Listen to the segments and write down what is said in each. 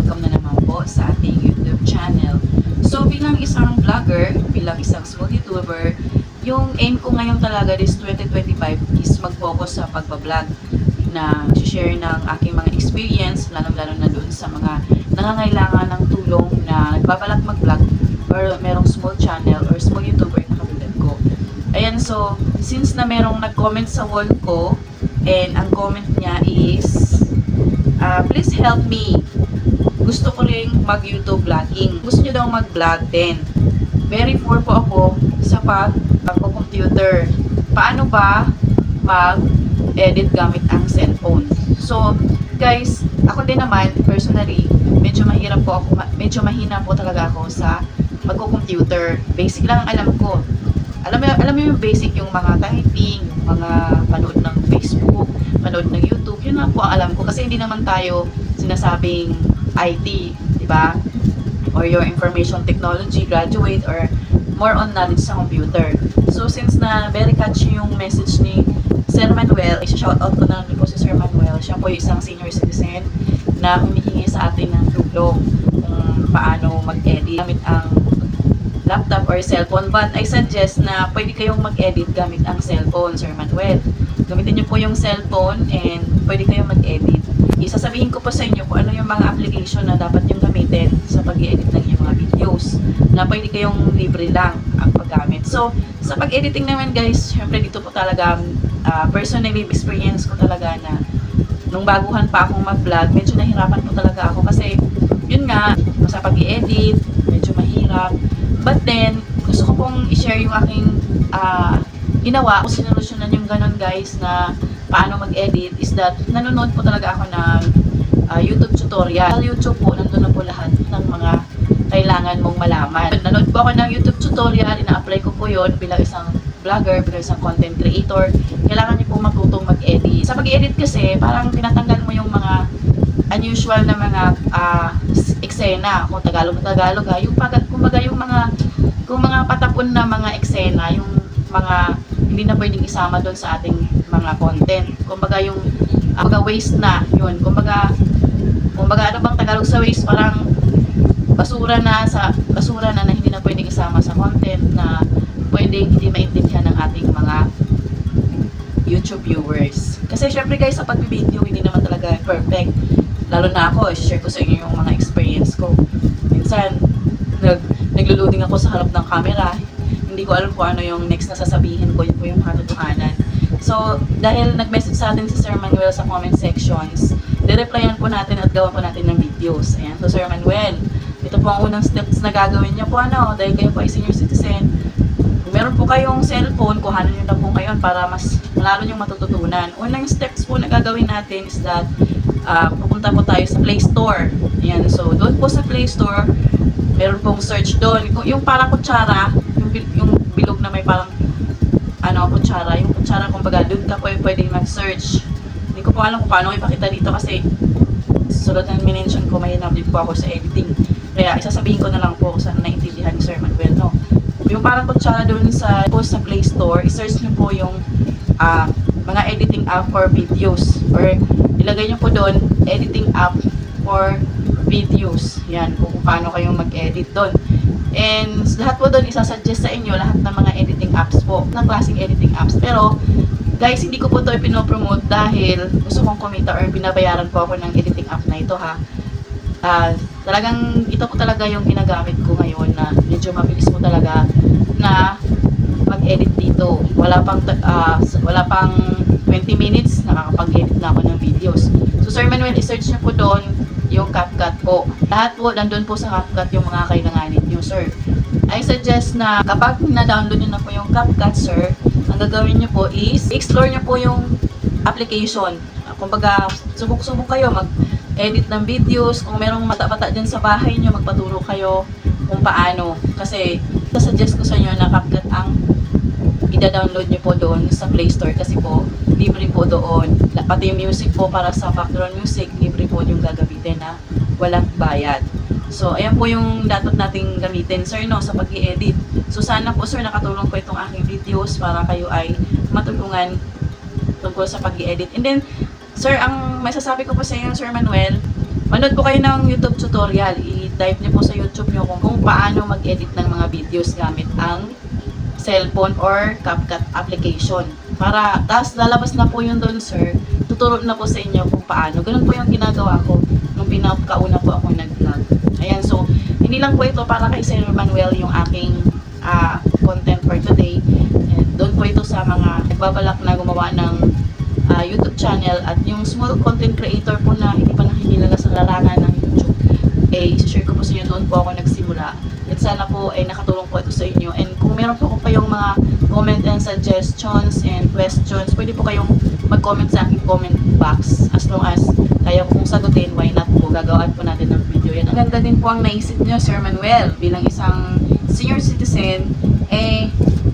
welcome na naman po sa ating YouTube channel. So bilang isang vlogger, bilang isang small YouTuber, yung aim ko ngayon talaga is 2025 is mag-focus sa pagbablog na share ng aking mga experience, lalong-lalo na doon sa mga nangangailangan ng tulong na nagbabalak mag-vlog or merong small channel or small YouTuber na katulad ko. Ayan, so since na merong nag-comment sa wall ko and ang comment niya is please help me. Gusto ko ring mag-YouTube vlogging. Gusto niyo daw mag-vlog din. Very poor po ako sa pag-computer. Paano ba mag-edit gamit ang cellphone? So, guys, ako din naman, personally, medyo mahina po talaga ako sa pag-computer. Basic lang ang alam ko. Alam mo yung basic, yung mga typing, mga panood ng Facebook, panood ng YouTube, yun lang po ang alam ko. Kasi hindi naman tayo sinasabing IT, di ba? Or your information technology graduate or more on knowledge sa computer. So, since na very catchy yung message ni Sir Manuel, i-shoutout ko na rin po si Sir Manuel. Siya po yung isang senior citizen na humihingi sa atin ng tulong kung paano mag-edit gamit ang laptop or cellphone. But I suggest na pwede kayong mag-edit gamit ang cellphone, Sir Manuel. Gamitin niyo po yung cellphone and pwede kayong mag-edit. Isasabihin ko po sa inyo kung ano yung mga application na dapat yung gamitin sa pag-edit ng inyong mga videos na pwede kayong libre lang ang paggamit. So, sa pag-editing naman guys, syempre dito po talaga personally experience ko talaga na nung baguhan pa akong mag-vlog, medyo nahirapan po talaga ako kasi yun nga, sa pag-edit, medyo mahirap. But then, gusto ko pong i-share yung aking ginawa o sinolusyonan yung ganun guys na paano mag-edit is that nanonood po talaga ako ng YouTube tutorial. Sa YouTube po, nandun na po lahat ng mga kailangan mong malaman. Nanood po ako ng YouTube tutorial, ina-apply ko po yun bilang isang vlogger, bilang isang content creator. Kailangan niyo po matutong mag-edit. Sa pag-edit kasi, parang tinatanggal mo yung mga unusual na mga eksena, kung Tagalog na Tagalog ha, yung kumbaga yung mga patapon na mga eksena, yung mga hindi na pwedeng isama doon sa ating mga content. Kumbaga yung waste na, yun. Kumbaga ano bang Tagalog sa waste, parang basura na hindi na pwedeng isama sa content na pwedeng hindi maintindihan ng ating mga YouTube viewers. Kasi syempre guys, sa pag-video, hindi naman talaga perfect. Lalo na ako, share ko sa inyo yung mga experience ko. Minsan, naglo-loading ako sa harap ng camera. Hindi ko alam kung ano yung next na sasabihin ko, yun po yung katotohanan. So, dahil nag-message sa atin si Sir Manuel sa comment sections, di-replyan po natin at gawa po natin ng videos. Ayan, so Sir Manuel, ito po ang unang steps na gagawin niyo po, dahil kayo po ay senior citizen. Kung meron po kayong cellphone, kuhanan niyo na po ngayon para mas malalo niyong matututunan. Unang steps po na gagawin natin is that pupunta po tayo sa Play Store. Ayan, so doon po sa Play Store, meron pong search doon. Yung parang kutsara, yung bilog na may parang kutsara. Yung kutsara, kumbaga, doon ka po pwedeng mag-search. Hindi ko po alam kung paano ipakita dito kasi sulat ng minention ko, mahirap din po ako sa editing. Kaya isasabihin ko na lang po sa naintindihan ni Sir Manuel, no? Yung parang kutsara doon sa Play Store, i-search niyo po yung mga editing app for videos or ilagay nyo po doon, editing app for videos. Yan, kung paano kayong mag-edit doon. And lahat po doon, isasuggest sa inyo lahat ng mga editing apps po, ng klaseng editing apps. Pero, guys, hindi ko po ito pinopromote dahil gusto kong kumita or binabayaran po ako ng editing app na ito, ha. Talagang, ito po talaga yung ginagamit ko ngayon na medyo mabilis po talaga na mag-edit dito. Wala pang 20 minutes, nakakapag-edit na ako ng videos. So, Sir Manuel, i-search nyo po doon yung CapCut po. Lahat po, nandun po sa CapCut yung mga kailanganin nyo, sir. I suggest na kapag na-download nyo na po yung CapCut, sir, ang gagawin nyo po is, explore nyo po yung application. Kumbaga, subok-subok kayo mag-edit ng videos. Kung merong mata-mata dyan sa bahay nyo, magpaturo kayo kung paano. Kasi, suggest ko sa inyo na CapCut ang ida-download nyo po doon sa Play Store kasi po, libre po doon. Pati yung music po para sa background music, libre po yung gagamitin na walang bayad. So, ayan po yung dapat nating gamitin, sir, no, sa pag-i-edit. So, sana po, sir, nakatulong po itong aking videos para kayo ay matulungan tungkol sa pag-i-edit. And then, sir, ang masasabi ko po sa inyo, Sir Manuel, manood po kayo ng YouTube tutorial. I-type niyo po sa YouTube niyo kung paano mag-edit ng mga videos gamit ang cellphone or CapCut application. Tapos lalabas na po yun doon, sir. Tuturo na po sa inyo kung paano. Ganun po yung ginagawa ko nung pinakauna po ako nag-vlog. Ayan, so, hindi lang po ito para kay Sir Manuel yung aking content for today. And doon po ito sa mga nagbabalak na gumawa ng YouTube channel at yung small content creator po na hindi pa nakikilala sa larangan ng YouTube. I-share ko po sa inyo, doon po ako nagsimula. At sana po nakatulong po ito sa inyo. And kung meron po kayong mga comment and suggestions and questions, pwede po kayong mag-comment sa aking comment box. As long as kaya ko pong sagutin, why not po, gagawin po natin ng video yan. Ang ganda din po ang naisip niyo, Sir Manuel, bilang isang senior citizen,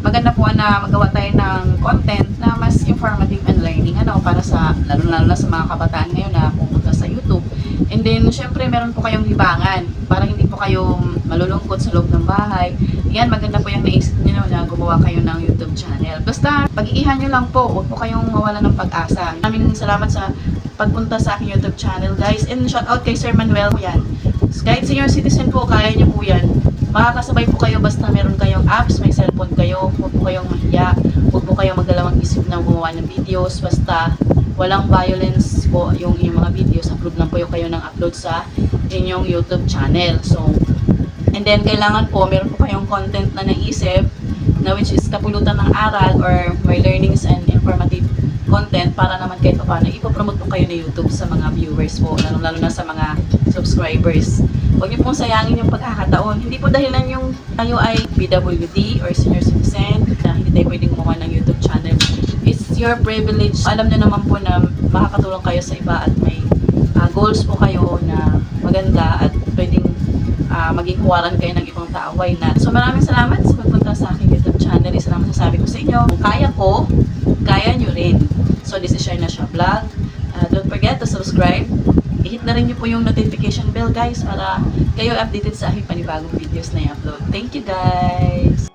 maganda po na magawa tayo ng content na mas informative and learning, para sa, lalo na sa mga kabataan ngayon na pupunta sa YouTube. And then, syempre, meron po kayong libangan para hindi po kayo malulungkot sa loob ng bahay. Yan, maganda po yung naisip niyo na gumawa kayo ng YouTube channel. Basta, pag-iihan nyo lang po, huwag po kayong mawala ng pag-asa. Maraming salamat sa pagpunta sa aking YouTube channel, guys. And shout out kay Sir Manuel. Yan. Kahit senior citizen po, kaya nyo po yan. Makakasabay po kayo basta meron kayong apps, may cellphone kayo, huwag po kayong mahiya, huwag po kayong magdalawang isip na gumawa ng videos, basta walang violence po yung inyong mga videos, upload lang po yung kayo ng upload sa inyong YouTube channel. So, and then kailangan po, meron po kayong content na naisip, na which is kapulutan ng aral or may learnings and informative content para naman kahit paano ipopromote po kayo na YouTube sa mga viewers po, lalo na sa mga subscribers. Huwag niyo pong sayangin yung pagkakataon. Hindi po dahilan yung tayo ay PWD or senior citizen na hindi tayo pwedeng gumawa ng YouTube channel. It's your privilege. Alam niyo naman po na makakatulong kayo sa iba at may goals po kayo na maganda at pwedeng maging huwaran kayo ng ibang tao. Why not? So maraming salamat sa pagpunta sa aking YouTube channel. Isa lang masasabi ko sa inyo, kung kaya ko, kaya nyo rin. So this is Shine na Siya Vlog. Don't forget to subscribe. I-hit na rin nyo po yung notification bell, guys, para kayo updated sa aking panibagong videos na i-upload. Thank you, guys!